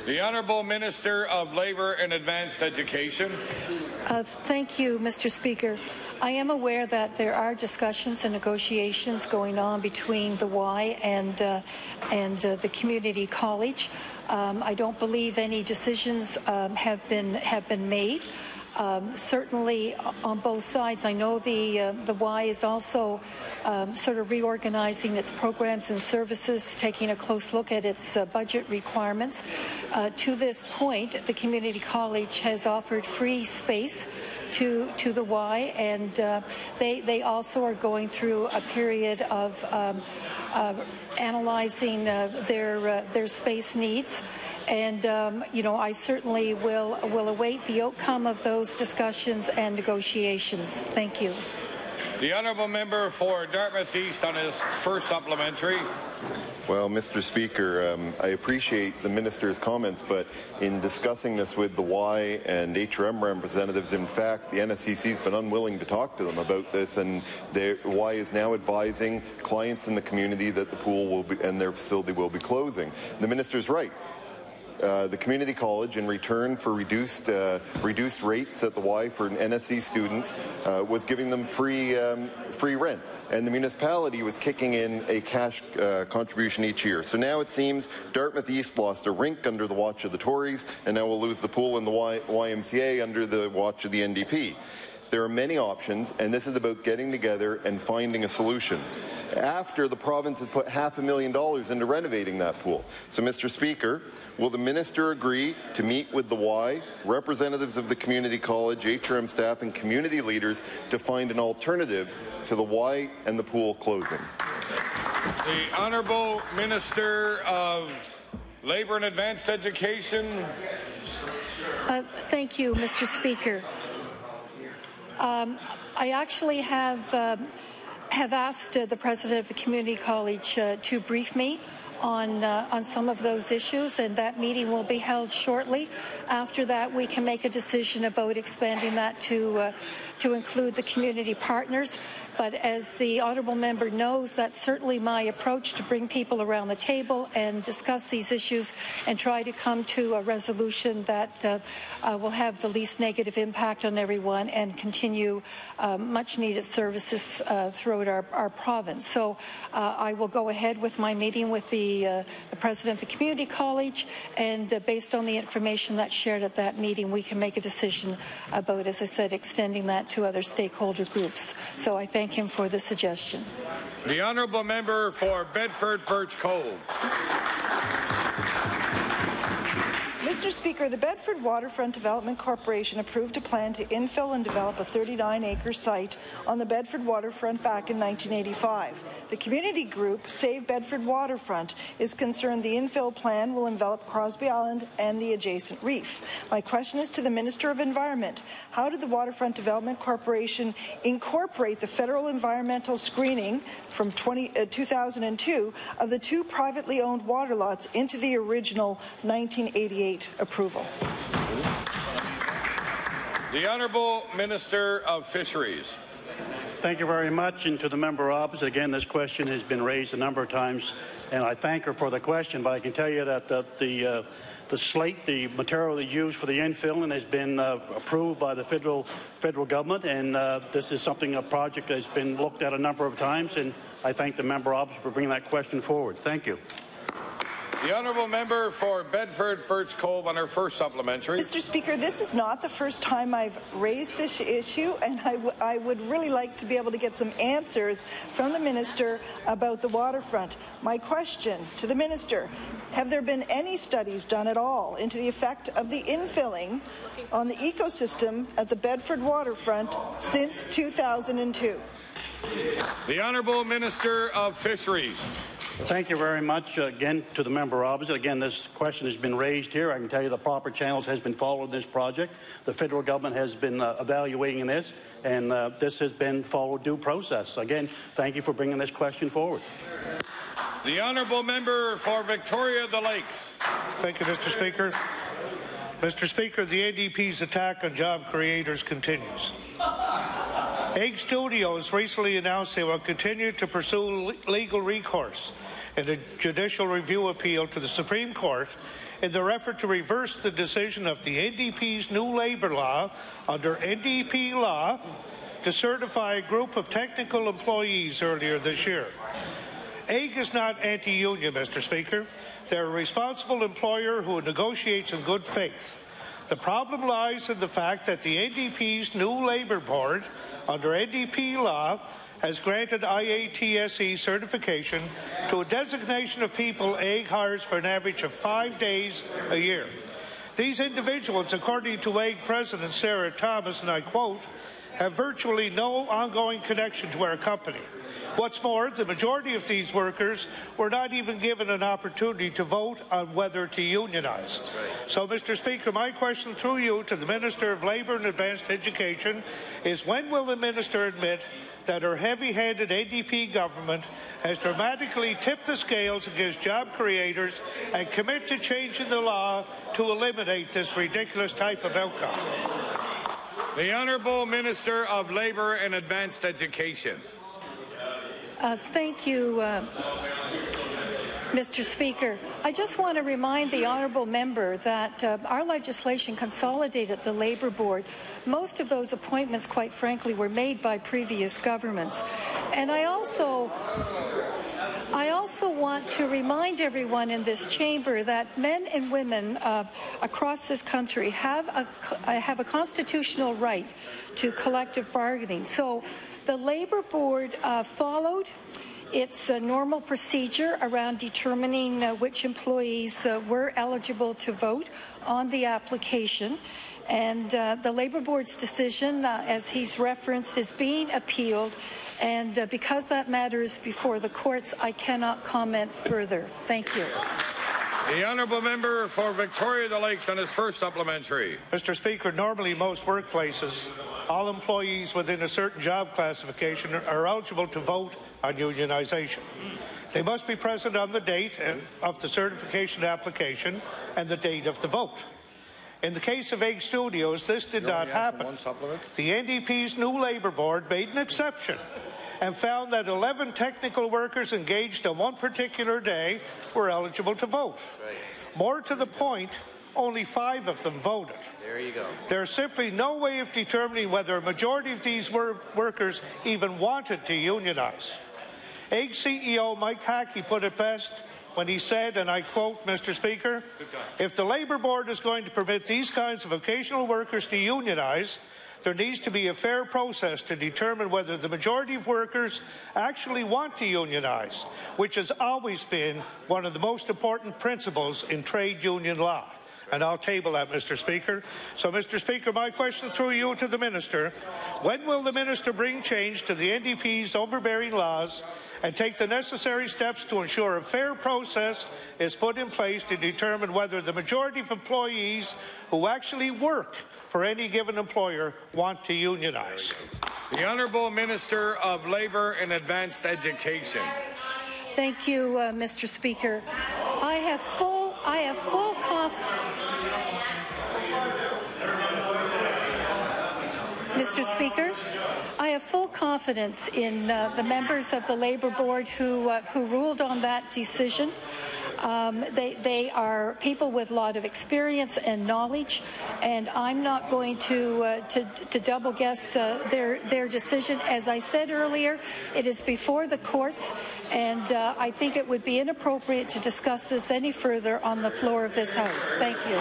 The Honourable Minister of Labour and Advanced Education. Thank you, Mr. Speaker. I am aware that there are discussions and negotiations going on between the Y and the community college. I don't believe any decisions have been made. Certainly on both sides. I know the Y is also sort of reorganizing its programs and services, taking a close look at its budget requirements. To this point, the community college has offered free space to the Y, and they also are going through a period of analyzing their space needs. And, you know, I certainly will await the outcome of those discussions and negotiations. Thank you. The honourable member for Dartmouth East on his first supplementary. Well, Mr. Speaker, I appreciate the minister's comments, but in discussing this with the Y and HRM representatives, in fact, the NSCC has been unwilling to talk to them about this, and Y is now advising clients in the community that the pool will be, and their facility will be closing. The minister's right. The community college, in return for reduced rates at the Y for NSC students, was giving them free rent, and the municipality was kicking in a cash contribution each year. So now it seems Dartmouth East lost a rink under the watch of the Tories, and now will lose the pool in the YMCA under the watch of the NDP. There are many options, and this is about getting together and finding a solution after the province has put $500,000 into renovating that pool. So, Mr. Speaker, will the minister agree to meet with the Y, representatives of the community college, HRM staff, and community leaders to find an alternative to the Y and the pool closing? The Honourable Minister of Labour and Advanced Education. Thank you, Mr. Speaker. I actually have asked the president of the community college to brief me on some of those issues, and that meeting will be held shortly. After that, we can make a decision about expanding that to include the community partners. But as the honourable member knows, that's certainly my approach, to bring people around the table and discuss these issues and try to come to a resolution that will have the least negative impact on everyone and continue much-needed services throughout our province. So I will go ahead with my meeting with the president of the community college, and based on the information that's shared at that meeting, we can make a decision about, as I said, extending that to other stakeholder groups. So I thank him for the suggestion. The honourable member for Bedford Birch Cove. Mr. Speaker, the Bedford Waterfront Development Corporation approved a plan to infill and develop a 39-acre site on the Bedford waterfront back in 1985. The community group, Save Bedford Waterfront, is concerned the infill plan will envelop Crosby Island and the adjacent reef. My question is to the Minister of Environment. How did the Waterfront Development Corporation incorporate the federal environmental screening from 2002 of the two privately owned water lots into the original 1988 approval? The Honourable Minister of Fisheries. Thank you very much. And to the member opposite, again, this question has been raised a number of times, and I thank her for the question, but I can tell you that the slate, the material they used for the infilling, has been approved by the federal government, and this is a project that's been looked at a number of times, and I thank the member opposite for bringing that question forward. Thank you. The honourable member for Bedford Birch Cove on her first supplementary. Mr. Speaker, this is not the first time I've raised this issue, and I would really like to be able to get some answers from the minister about the waterfront. My question to the minister: have there been any studies done at all into the effect of the infilling on the ecosystem at the Bedford waterfront since 2002? The Honourable Minister of Fisheries. Thank you very much again to the member opposite. Again, this question has been raised here. I can tell you the proper channels has been followed in this project. The federal government has been evaluating this, and this has been followed due process. Again, thank you for bringing this question forward. The honourable member for Victoria the Lakes. Thank you, Mr. Speaker. Mr. Speaker, the NDP's attack on job creators continues. Egg Studios recently announced they will continue to pursue legal recourse in a judicial review appeal to the Supreme Court in their effort to reverse the decision of the NDP's new labour law under NDP law to certify a group of technical employees earlier this year. Egg is not anti-union, Mr. Speaker. They're a responsible employer who negotiates in good faith. The problem lies in the fact that the NDP's new labour board under NDP law has granted IATSE certification to a designation of people Egg hires for an average of 5 days a year. These individuals, according to Egg President Sarah Thomas, and I quote, have virtually no ongoing connection to our company. What's more, the majority of these workers were not even given an opportunity to vote on whether to unionize. So, Mr. Speaker, my question through you to the Minister of Labour and Advanced Education is, when will the Minister admit that our heavy-handed NDP government has dramatically tipped the scales against job creators and commit to changing the law to eliminate this ridiculous type of outcome? The Honourable Minister of Labour and Advanced Education. Thank you, Mr. Speaker. I just want to remind the honourable member that our legislation consolidated the Labour Board. Most of those appointments, quite frankly, were made by previous governments. And I also want to remind everyone in this chamber that men and women across this country have a constitutional right to collective bargaining. So the Labour Board followed its normal procedure around determining which employees were eligible to vote on the application. And the Labour Board's decision, as he's referenced, is being appealed. And because that matter is before the courts, I cannot comment further. Thank you. The Honourable Member for Victoria the Lakes on his first supplementary. Mr. Speaker, normally most workplaces, all employees within a certain job classification are eligible to vote on unionization. They must be present on the date of the certification application and the date of the vote. In the case of Egg Studios, this did not happen. The NDP's new Labour Board made an exception and found that 11 technical workers engaged on one particular day were eligible to vote. More to the point, only 5 of them voted. There you go. There's simply no way of determining whether a majority of these workers even wanted to unionize. Egg CEO Mike Hackey put it best when he said, and I quote, Mr. Speaker, if the Labour Board is going to permit these kinds of occasional workers to unionize, there needs to be a fair process to determine whether the majority of workers actually want to unionize, which has always been one of the most important principles in trade union law. And I'll table that, Mr. Speaker. So, Mr. Speaker, my question through you to the Minister, when will the Minister bring change to the NDP's overbearing laws and take the necessary steps to ensure a fair process is put in place to determine whether the majority of employees who actually work for any given employer want to unionize? The Honourable Minister of Labour and Advanced Education. Thank you, Mr. Speaker. I have full confidence. Mr. Speaker, I have full confidence in the members of the Labour Board who ruled on that decision. They are people with a lot of experience and knowledge, and I'm not going to double guess their decision. As I said earlier, it is before the courts, and I think it would be inappropriate to discuss this any further on the floor of this House. Thank you.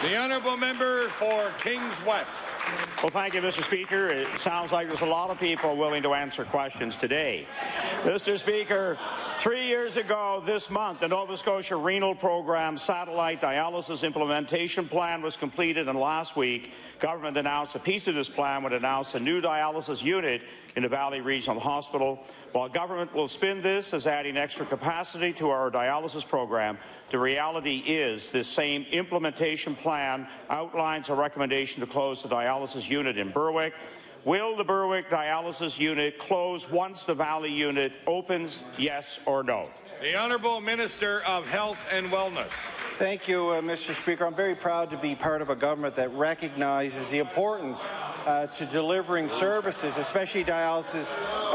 The Honourable Member for Kings West. Well, thank you, Mr. Speaker. It sounds like there's a lot of people willing to answer questions today. Mr. Speaker, 3 years ago this month, the Nova Scotia Renal Program Satellite Dialysis Implementation Plan was completed, and last week, government announced a piece of this plan would announce a new dialysis unit in the Valley Regional Hospital. While government will spin this as adding extra capacity to our dialysis program, the reality is this same implementation plan outlines a recommendation to close the dialysis unit in Berwick. Will the Berwick dialysis unit close once the Valley unit opens, yes or no? The Honourable Minister of Health and Wellness. Thank you, Mr. Speaker. I'm very proud to be part of a government that recognizes the importance to delivering services, especially dialysis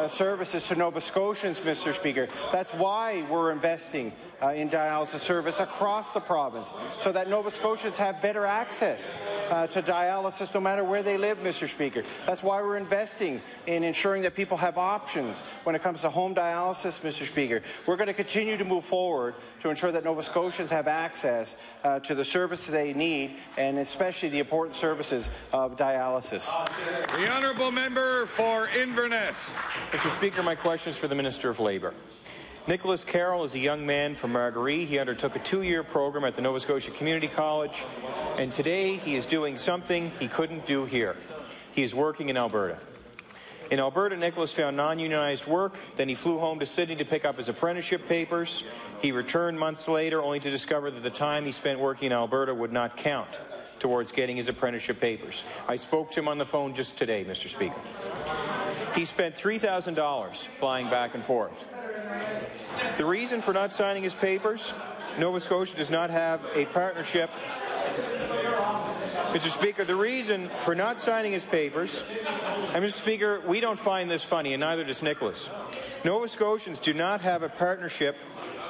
services to Nova Scotians, Mr. Speaker. That's why we're investing in dialysis service across the province, so that Nova Scotians have better access to dialysis no matter where they live, Mr. Speaker. That's why we're investing in ensuring that people have options when it comes to home dialysis, Mr. Speaker. We're going to continue to move forward to ensure that Nova Scotians have access to the services they need, and especially the important services of dialysis. The Honourable Member for Inverness. Mr. Speaker, my question is for the Minister of Labour. Nicholas Carroll is a young man from Marguerite. He undertook a 2-year program at the Nova Scotia Community College, and today he is doing something he couldn't do here. He is working in Alberta. In Alberta, Nicholas found non-unionized work. Then he flew home to Sydney to pick up his apprenticeship papers. He returned months later only to discover that the time he spent working in Alberta would not count towards getting his apprenticeship papers. I spoke to him on the phone just today, Mr. Speaker. He spent $3,000 flying back and forth. The reason for not signing his papers, Nova Scotia does not have a partnership. Mr. Speaker, the reason for not signing his papers, and Mr. Speaker, we don't find this funny, and neither does Nicholas. Nova Scotians do not have a partnership.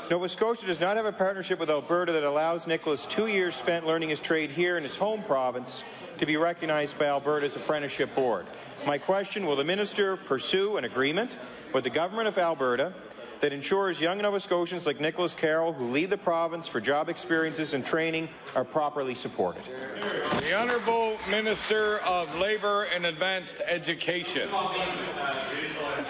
Nova Scotia does not have a partnership with Alberta that allows Nicholas 2 years spent learning his trade here in his home province to be recognized by Alberta's Apprenticeship Board. My question, will the minister pursue an agreement with the government of Alberta that ensures young Nova Scotians like Nicholas Carroll, who leave the province for job experiences and training, are properly supported? The Honourable Minister of Labour and Advanced Education.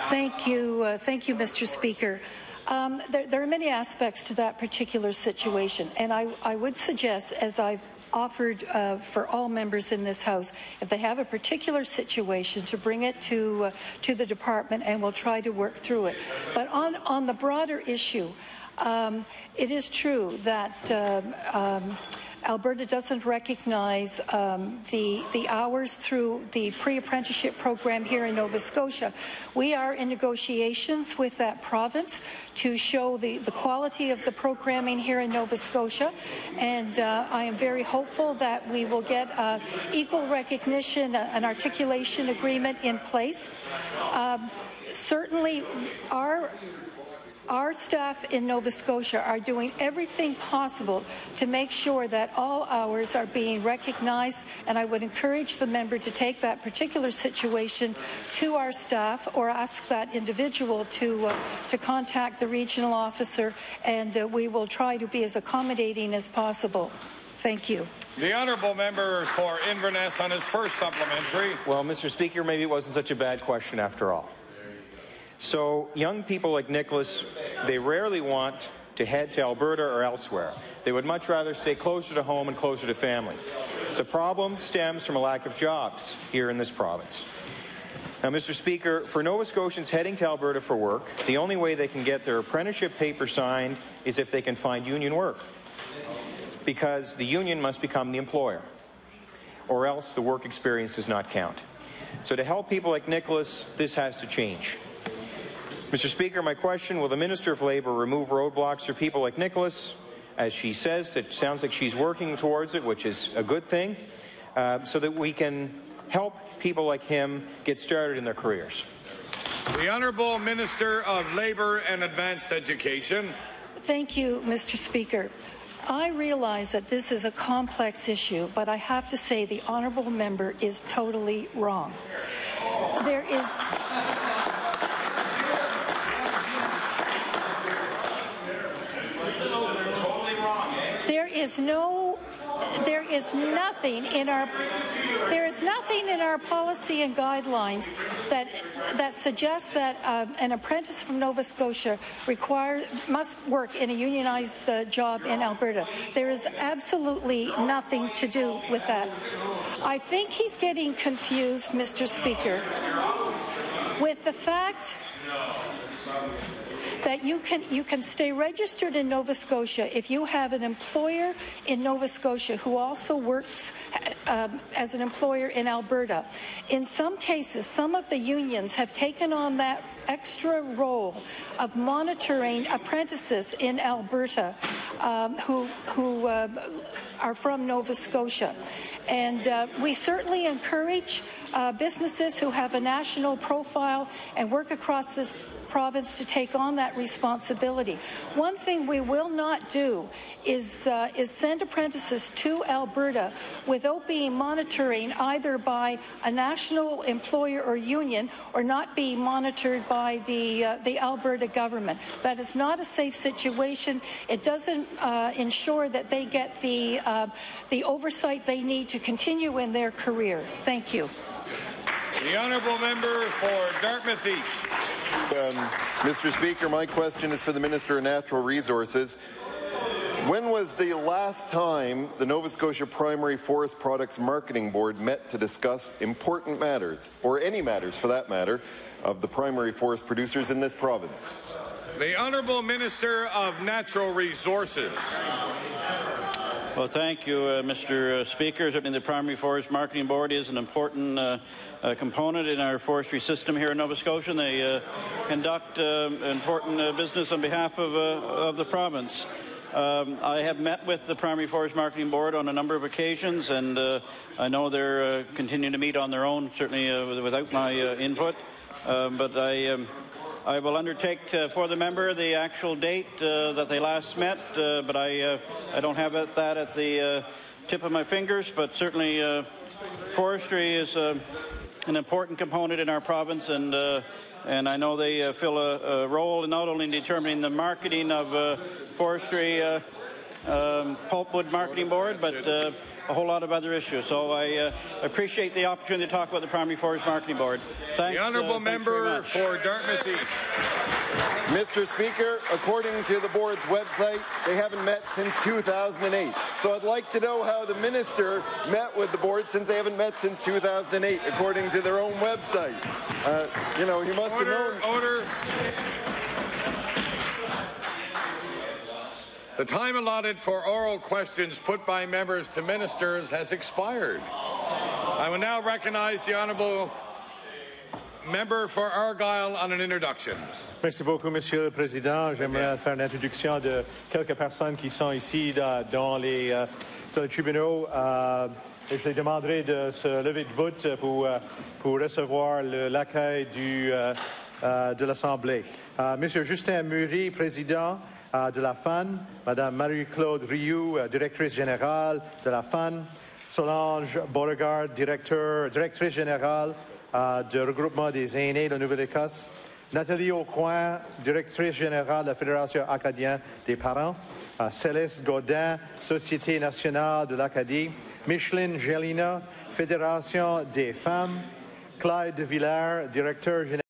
Thank you, Mr. Speaker. There are many aspects to that particular situation, and I would suggest, as I've offered for all members in this House, if they have a particular situation, to bring it to the department, and we'll try to work through it. But on the broader issue, it is true that Alberta doesn't recognize the hours through the pre-apprenticeship program here in Nova Scotia. We are in negotiations with that province to show the quality of the programming here in Nova Scotia, and I am very hopeful that we will get equal recognition, an articulation agreement in place. Certainly, our staff in Nova Scotia are doing everything possible to make sure that all hours are being recognized, and I would encourage the member to take that particular situation to our staff or ask that individual to contact the regional officer, and we will try to be as accommodating as possible. Thank you. The honourable member for Inverness on his first supplementary. Well, Mr. Speaker, maybe it wasn't such a bad question after all. So young people like Nicholas, they rarely want to head to Alberta or elsewhere. They would much rather stay closer to home and closer to family. The problem stems from a lack of jobs here in this province. Now, Mr. Speaker, for Nova Scotians heading to Alberta for work, the only way they can get their apprenticeship paper signed is if they can find union work, because the union must become the employer, or else the work experience does not count. So to help people like Nicholas, this has to change. Mr. Speaker, my question, will the Minister of Labour remove roadblocks for people like Nicholas? As she says, it sounds like she's working towards it, which is a good thing, so that we can help people like him get started in their careers. The Honourable Minister of Labour and Advanced Education. Thank you, Mr. Speaker. I realize that this is a complex issue, but I have to say the honourable member is totally wrong. There is nothing in our policy and guidelines that suggests that an apprentice from Nova Scotia must work in a unionized job in Alberta. There is absolutely nothing to do with that. I think he's getting confused, Mr. Speaker, with the fact that you can stay registered in Nova Scotia if you have an employer in Nova Scotia who also works as an employer in Alberta. In some cases, some of the unions have taken on that extra role of monitoring apprentices in Alberta who are from Nova Scotia. And we certainly encourage businesses who have a national profile and work across this province to take on that responsibility. One thing we will not do is send apprentices to Alberta without being monitoring either by a national employer or union, or not being monitored by the Alberta government. That is not a safe situation. It doesn't ensure that they get the oversight they need to continue in their career. Thank you. The honourable member for Dartmouth East. Mr. Speaker, my question is for the Minister of Natural Resources. When was the last time the Nova Scotia Primary Forest Products Marketing Board met to discuss important matters, or any matters for that matter, of the primary forest producers in this province? The Honourable Minister of Natural Resources. Well, thank you, Mr. Speaker. Certainly the Primary Forest Marketing Board is an important component in our forestry system here in Nova Scotia. And they conduct important business on behalf of the province. I have met with the Primary Forest Marketing Board on a number of occasions, and I know they're continuing to meet on their own, certainly without my input. But I will undertake for the member the actual date that they last met, but I don't have that at the tip of my fingers. But certainly forestry is an important component in our province, and I know they fill a role in not only in determining the marketing of forestry pulpwood marketing board, but a whole lot of other issues. So I appreciate the opportunity to talk about the Primary Forest Marketing Board. Thanks, the honourable member for Dartmouth East. Mr. Speaker, according to the board's website, they haven't met since 2008. So I'd like to know how the minister met with the board since they haven't met since 2008, according to their own website. You know, he must have known. Order. The time allotted for oral questions put by members to ministers has expired. I will now recognize the honourable member for Argyll on an introduction. Merci beaucoup, Monsieur le Président. J'aimerais faire l'introduction de quelques personnes qui sont ici dans les tribunaux. Et je les demanderai de se lever debout pour recevoir l'accueil de l'Assemblée. Monsieur Justin Murray, président de la FAN, Madame Marie-Claude Rioux, directrice générale de la FAN, Solange Beauregard, directrice générale du regroupement des aînés de Nouvelle-Écosse, Nathalie Aucoin, directrice générale de la Fédération acadienne des parents, Céleste Godin, Société nationale de l'Acadie, Micheline Gélina, Fédération des femmes, Clyde de Villers, directeur général